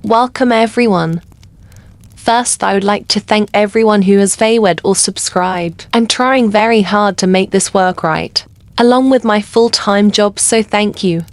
Welcome everyone. First, I would like to thank everyone who has followed or subscribed. I'm trying very hard to make this work right, along with my full-time job, so thank you.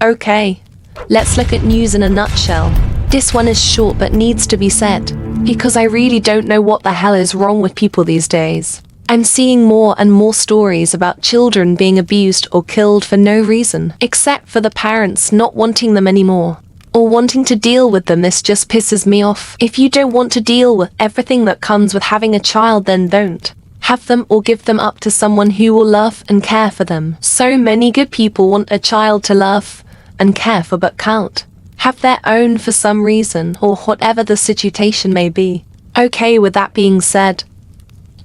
Okay, let's look at news in a nutshell. This one is short but needs to be said, because I really don't know what the hell is wrong with people these days. I'm seeing more and more stories about children being abused or killed for no reason, except for the parents not wanting them anymore, or wanting to deal with them. This just pisses me off. If you don't want to deal with everything that comes with having a child, then don't have them or give them up to someone who will love and care for them. So many good people want a child to love and care for but can't have their own for some reason, or whatever the situation may be. Okay, with that being said,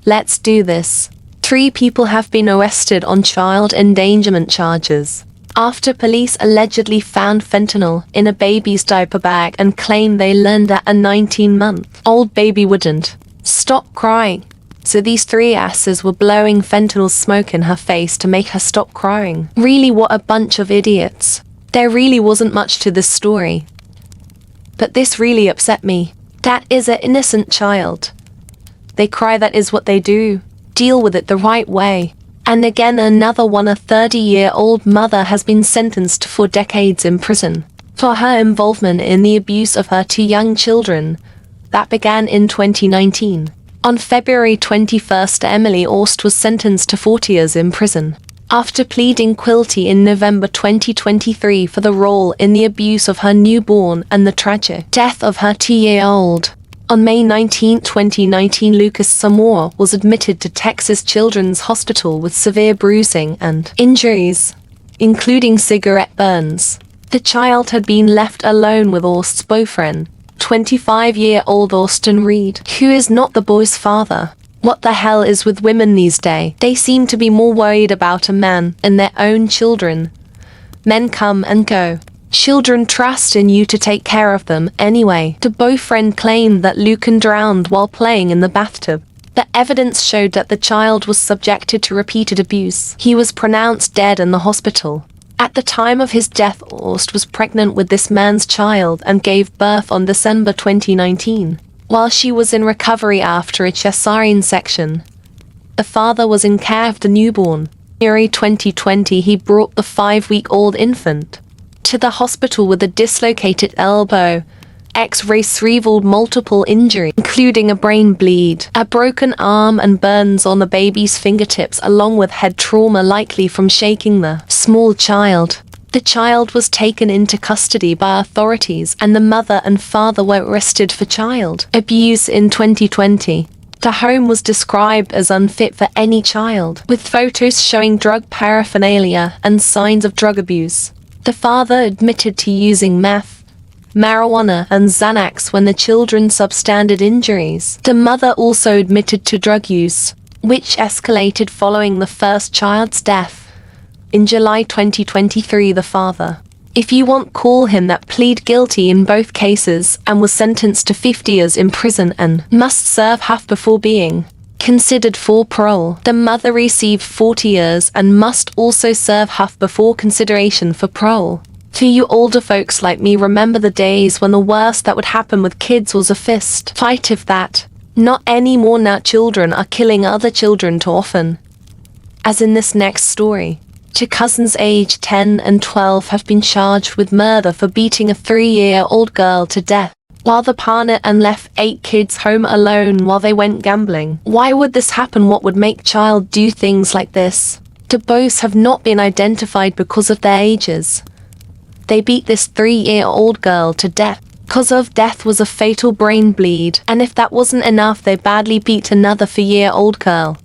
let's do this. 3 people have been arrested on child endangerment charges after police allegedly found fentanyl in a baby's diaper bag and claimed they learned that a 19-month-old baby wouldn't stop crying. So these 3 asses were blowing fentanyl smoke in her face to make her stop crying. Really, what a bunch of idiots. There really wasn't much to this story, but this really upset me. That is an innocent child. They cry, that is what they do. Deal with it the right way. And again, another one, a 30-year-old mother has been sentenced for decades in prison for her involvement in the abuse of her 2 young children. That began in 2019. On February 21st, Emily Aust was sentenced to 40 years in prison after pleading guilty in November 2023 for the role in the abuse of her newborn and the tragic death of her 2-year-old. On May 19, 2019, Lucas Zamora was admitted to Texas Children's Hospital with severe bruising and injuries, including cigarette burns. The child had been left alone with Aust's boyfriend, 25-year-old Austin Reed, who is not the boy's father. What the hell is with women these days? They seem to be more worried about a man and their own children. Men come and go. Children trust in you to take care of them anyway. The boyfriend claimed that Lucan drowned while playing in the bathtub. The evidence showed that the child was subjected to repeated abuse. He was pronounced dead in the hospital. At the time of his death, Aust was pregnant with this man's child and gave birth on December 2019. While she was in recovery after a cesarean section, the father was in care of the newborn. In January 2020, he brought the 5-week-old infant to the hospital with a dislocated elbow, X-rays revealed multiple injuries, including a brain bleed, a broken arm and burns on the baby's fingertips, along with head trauma likely from shaking the small child. The child was taken into custody by authorities, and the mother and father were arrested for child abuse in 2020. The home was described as unfit for any child, with photos showing drug paraphernalia and signs of drug abuse. The father admitted to using meth, marijuana, and Xanax when the children substandard injuries. The mother also admitted to drug use, which escalated following the first child's death. In July 2023, the father, if you want call him that, plead guilty in both cases and was sentenced to 50 years in prison and must serve half before being considered for parole. The mother received 40 years and must also serve half before consideration for parole. To you older folks like me, remember the days when the worst that would happen with kids was a fist fight, if that. Not anymore. Now children are killing other children too often. As in this next story. 2 cousins aged 10 and 12 have been charged with murder for beating a 3-year-old girl to death while the partner and left 8 kids home alone while they went gambling. Why would this happen? What would make child do things like this? The boys have not been identified because of their ages. They beat this 3-year-old girl to death. Cause of death was a fatal brain bleed, and if that wasn't enough, they badly beat another 4-year-old girl.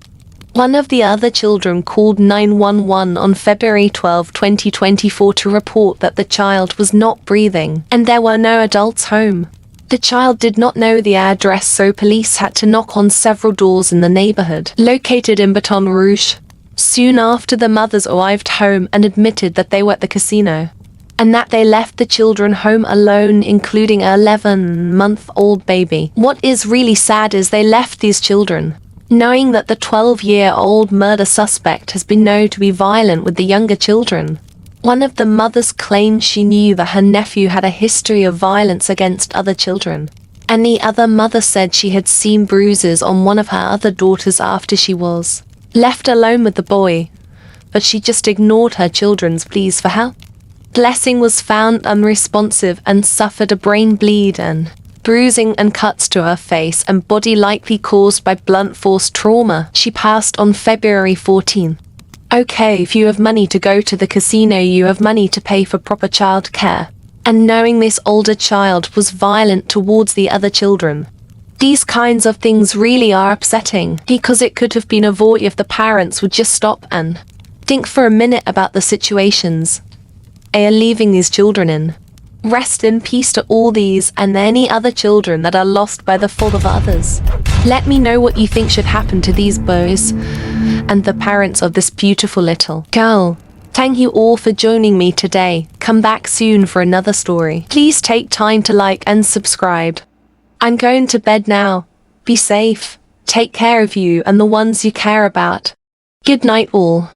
One of the other children called 911 on February 12, 2024 to report that the child was not breathing and there were no adults home. The child did not know the address, so police had to knock on several doors in the neighborhood, located in Baton Rouge. Soon after, the mothers arrived home and admitted that they were at the casino, and that they left the children home alone, including an 11-month-old baby. What is really sad is they left these children knowing that the 12-year-old murder suspect has been known to be violent with the younger children. One of the mothers claimed she knew that her nephew had a history of violence against other children. And the other mother said she had seen bruises on one of her other daughters after she was left alone with the boy, but she just ignored her children's pleas for help. Blessing was found unresponsive and suffered a brain bleed and bruising and cuts to her face and body likely caused by blunt force trauma. She passed on February 14. Okay, if you have money to go to the casino, you have money to pay for proper child care. And knowing this older child was violent towards the other children. These kinds of things really are upsetting, because it could have been avoided if the parents would just stop and think for a minute about the situations they are leaving these children in. Rest in peace to all these and any other children that are lost by the fault of others. Let me know what you think should happen to these boys and the parents of this beautiful little girl. Thank you all for joining me today. Come back soon for another story. Please take time to like and subscribe. I'm going to bed now. Be safe. Take care of you and the ones you care about. Good night all.